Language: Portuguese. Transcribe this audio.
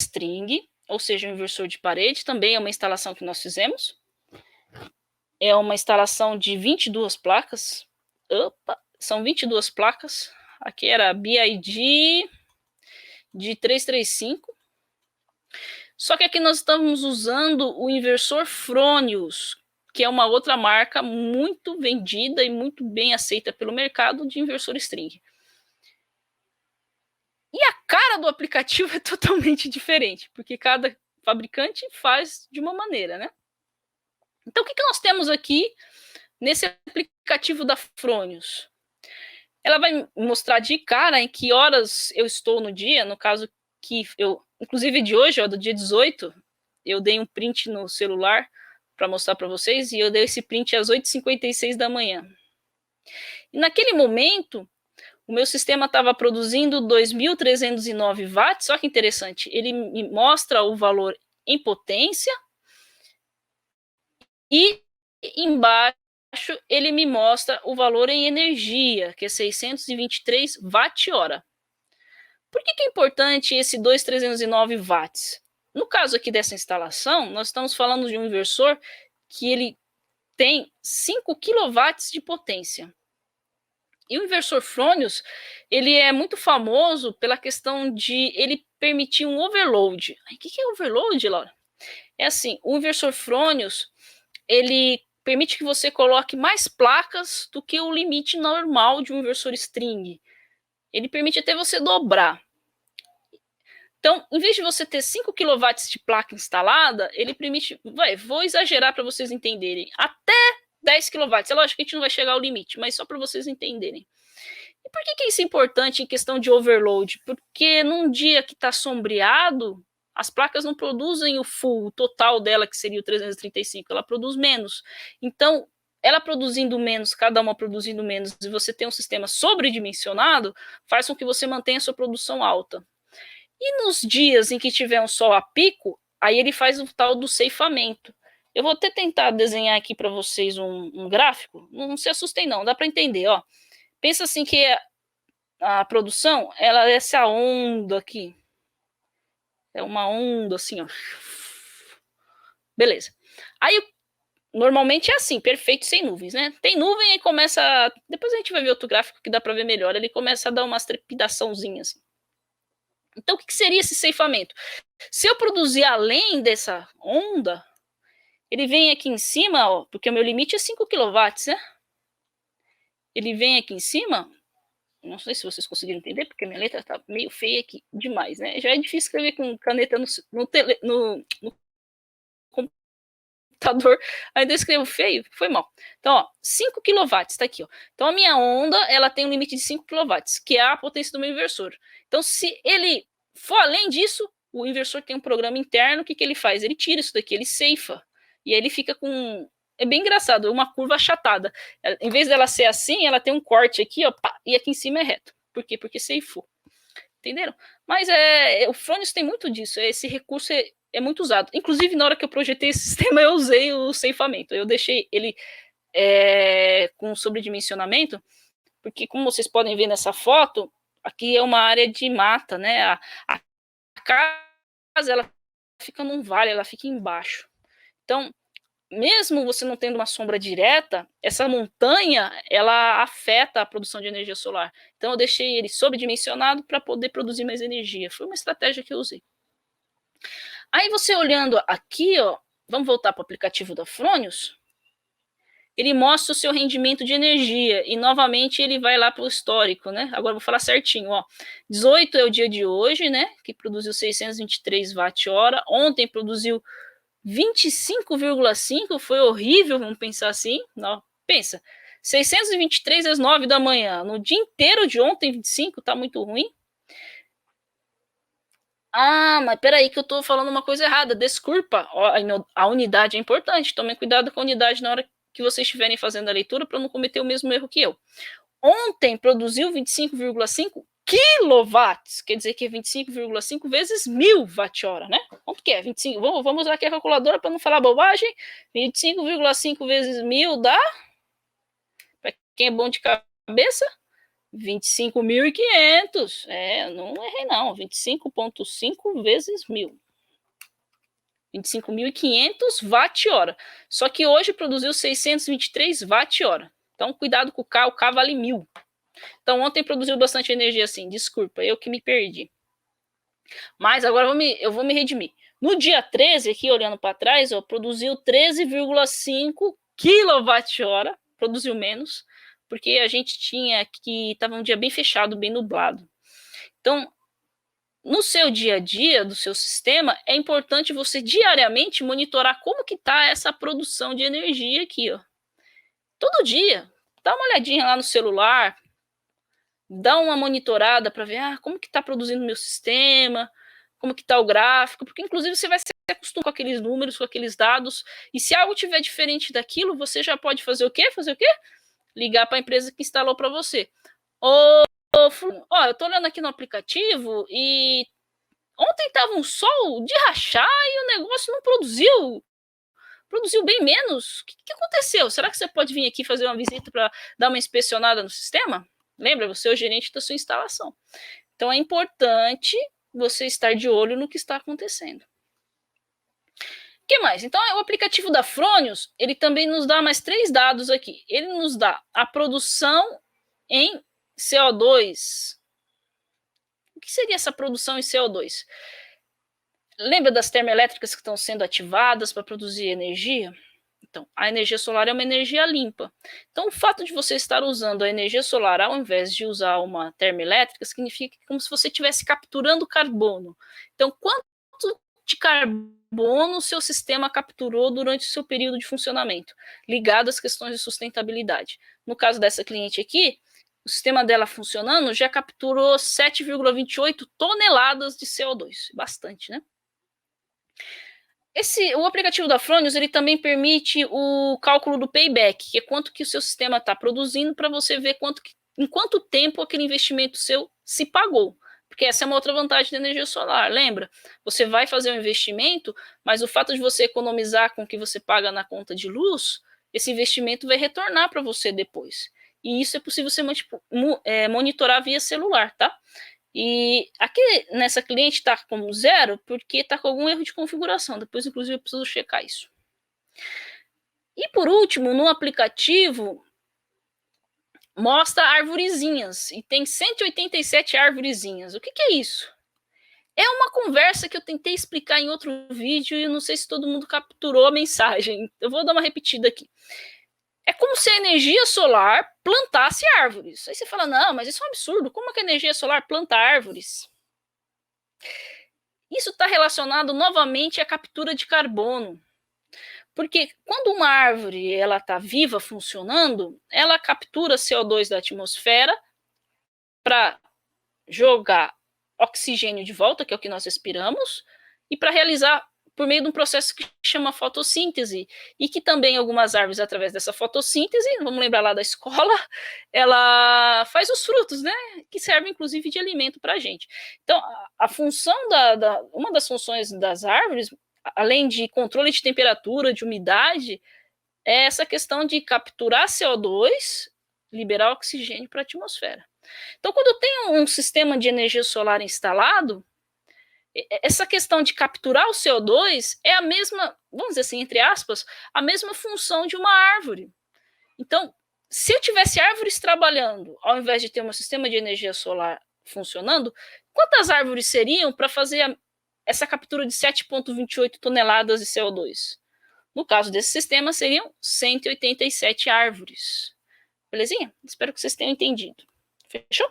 string, ou seja, um inversor de parede, também é uma instalação que nós fizemos. É uma instalação de 22 placas. Opa, são 22 placas. Aqui era a BID de 335. Só que aqui nós estamos usando o inversor Fronius, que é uma outra marca muito vendida e muito bem aceita pelo mercado de inversor string. E a cara do aplicativo é totalmente diferente, porque cada fabricante faz de uma maneira, né? Então, o que nós temos aqui nesse aplicativo da Fronius? Ela vai mostrar de cara em que horas eu estou no dia, no caso que eu, inclusive de hoje, ó, do dia 18, eu dei um print no celular para mostrar para vocês, e eu dei esse print às 8h56 da manhã. E naquele momento, o meu sistema estava produzindo 2.309 watts, olha que interessante, ele me mostra o valor em potência, e embaixo ele me mostra o valor em energia, que é 623 watt-hora. Por que é importante esse 2.309 watts? No caso aqui dessa instalação, nós estamos falando de um inversor que ele tem 5 kW de potência. E o inversor Fronius, ele é muito famoso pela questão de ele permitir um overload. O que é overload, Laura? É assim, o inversor Fronius, ele permite que você coloque mais placas do que o limite normal de um inversor string. Ele permite até você dobrar. Então, em vez de você ter 5 kW de placa instalada, ele permite, vou exagerar para vocês entenderem, até 10 kW. É lógico que a gente não vai chegar ao limite, mas só para vocês entenderem. E por que isso é importante em questão de overload? Porque num dia que está sombreado, as placas não produzem o full, o total dela, que seria o 335, ela produz menos. Então, ela produzindo menos, cada uma produzindo menos, e você tem um sistema sobredimensionado, faz com que você mantenha a sua produção alta. E nos dias em que tiver um sol a pico, aí ele faz o tal do ceifamento. Eu vou até tentar desenhar aqui para vocês um gráfico. Não se assustem não, dá para entender, ó. Pensa assim que a produção, ela é essa onda aqui. É uma onda assim, ó. Beleza. Aí, normalmente é assim, perfeito, sem nuvens, né? Tem nuvem e começa... Depois a gente vai ver outro gráfico que dá para ver melhor. Ele começa a dar umas trepidaçãozinhas assim. Então, o que seria esse ceifamento? Se eu produzir além dessa onda, ele vem aqui em cima, ó, porque o meu limite é 5 kW, né? Ele vem aqui em cima, não sei se vocês conseguiram entender, porque minha letra tá meio feia aqui demais, né? Já é difícil escrever com caneta no computador, ainda eu escrevo feio, foi mal. Então, ó, 5 kW, tá aqui, ó. Então, a minha onda, ela tem um limite de 5 kW, que é a potência do meu inversor. Então, se ele for além disso, o inversor tem um programa interno, o que ele faz? Ele tira isso daqui, ele ceifa, e aí ele fica com... É bem engraçado, uma curva achatada. Em vez dela ser assim, ela tem um corte aqui, ó, pá, e aqui em cima é reto. Por quê? Porque ceifou. Entenderam? Mas o Fronius tem muito disso, esse recurso é muito usado. Inclusive, na hora que eu projetei esse sistema, eu usei o ceifamento. Eu deixei ele com sobredimensionamento, porque como vocês podem ver nessa foto, aqui é uma área de mata, né? A casa, ela fica num vale, ela fica embaixo. Então, mesmo você não tendo uma sombra direta, essa montanha, ela afeta a produção de energia solar. Então, eu deixei ele sobredimensionado para poder produzir mais energia. Foi uma estratégia que eu usei. Aí, você olhando aqui, ó, vamos voltar para o aplicativo da Fronius, ele mostra o seu rendimento de energia, e novamente ele vai lá para o histórico, né? Agora eu vou falar certinho, ó. 18 é o dia de hoje, né? Que produziu 623 watt-hora. Ontem produziu 25,5, foi horrível, vamos pensar assim. Não, pensa, 623 às 9 da manhã, no dia inteiro de ontem, 25, tá muito ruim. Ah, mas peraí que eu tô falando uma coisa errada, desculpa, a unidade é importante, tomem cuidado com a unidade na hora que vocês estiverem fazendo a leitura para não cometer o mesmo erro que eu. Ontem produziu 25,5 quilowatts, quer dizer que é 25,5 vezes 1000 watt-hora, né? Quanto que é? 25, vamos usar aqui a calculadora para não falar bobagem. 25,5 vezes 1000 dá, para quem é bom de cabeça, 25.500. Não errei não, 25,5 vezes 1.000. 25.500 watt-hora. Só que hoje produziu 623 watt-hora. Então, cuidado com o K vale 1.000. Então, ontem produziu bastante energia assim, desculpa, eu que me perdi. Mas agora eu vou me redimir. No dia 13, aqui olhando para trás, produziu 13,5 kWh, produziu menos, porque a gente estava um dia bem fechado, bem nublado. Então, no seu dia a dia, do seu sistema, é importante você diariamente monitorar como que está essa produção de energia aqui, todo dia. Dá uma olhadinha lá no celular, dá uma monitorada para ver como que está produzindo o meu sistema, como que está o gráfico, porque inclusive você vai se acostumar com aqueles números, com aqueles dados, e se algo tiver diferente daquilo, você já pode fazer o quê? Ligar para a empresa que instalou para você. Eu tô olhando aqui no aplicativo e ontem estava um sol de rachar e o negócio não produziu bem menos. O que aconteceu? Será que você pode vir aqui fazer uma visita para dar uma inspecionada no sistema? Lembra, você é o gerente da sua instalação. Então é importante você estar de olho no que está acontecendo. O que mais? Então, o aplicativo da Fronius, ele também nos dá mais 3 dados aqui. Ele nos dá a produção em CO2. O que seria essa produção em CO2? Lembra das termoelétricas que estão sendo ativadas para produzir energia? Então, a energia solar é uma energia limpa. Então, o fato de você estar usando a energia solar ao invés de usar uma termoelétrica significa como se você estivesse capturando carbono. Então, quanto de carbono o seu sistema capturou durante o seu período de funcionamento, ligado às questões de sustentabilidade? No caso dessa cliente aqui, o sistema dela funcionando já capturou 7,28 toneladas de CO2. Bastante, né? O aplicativo da Fronius, ele também permite o cálculo do payback, que é quanto que o seu sistema está produzindo, para você ver em quanto tempo aquele investimento seu se pagou. Porque essa é uma outra vantagem da energia solar. Lembra? Você vai fazer um investimento, mas o fato de você economizar com o que você paga na conta de luz, esse investimento vai retornar para você depois. E isso é possível você monitorar via celular, tá? E aqui nessa cliente está como 0 porque está com algum erro de configuração. Depois, inclusive, eu preciso checar isso. E por último, no aplicativo, mostra arvorezinhas. E tem 187 arvorezinhas. O que é isso? É uma conversa que eu tentei explicar em outro vídeo e eu não sei se todo mundo capturou a mensagem. Eu vou dar uma repetida aqui. É como se a energia solar plantasse árvores. Aí você fala, não, mas isso é um absurdo. Como é que a energia solar planta árvores? Isso está relacionado novamente à captura de carbono. Porque quando uma árvore está viva, funcionando, ela captura CO2 da atmosfera para jogar oxigênio de volta, que é o que nós respiramos, e para realizar por meio de um processo que chama fotossíntese, e que também algumas árvores, através dessa fotossíntese, vamos lembrar lá da escola, ela faz os frutos, né, que servem inclusive de alimento para a gente. Então, a função uma das funções das árvores, além de controle de temperatura, de umidade, é essa questão de capturar CO2, liberar oxigênio para a atmosfera. Então, quando eu tenho um sistema de energia solar instalado, essa questão de capturar o CO2 é a mesma, vamos dizer assim, entre aspas, a mesma função de uma árvore. Então, se eu tivesse árvores trabalhando, ao invés de ter um sistema de energia solar funcionando, quantas árvores seriam para fazer essa captura de 7,28 toneladas de CO2? No caso desse sistema, seriam 187 árvores. Belezinha? Espero que vocês tenham entendido. Fechou?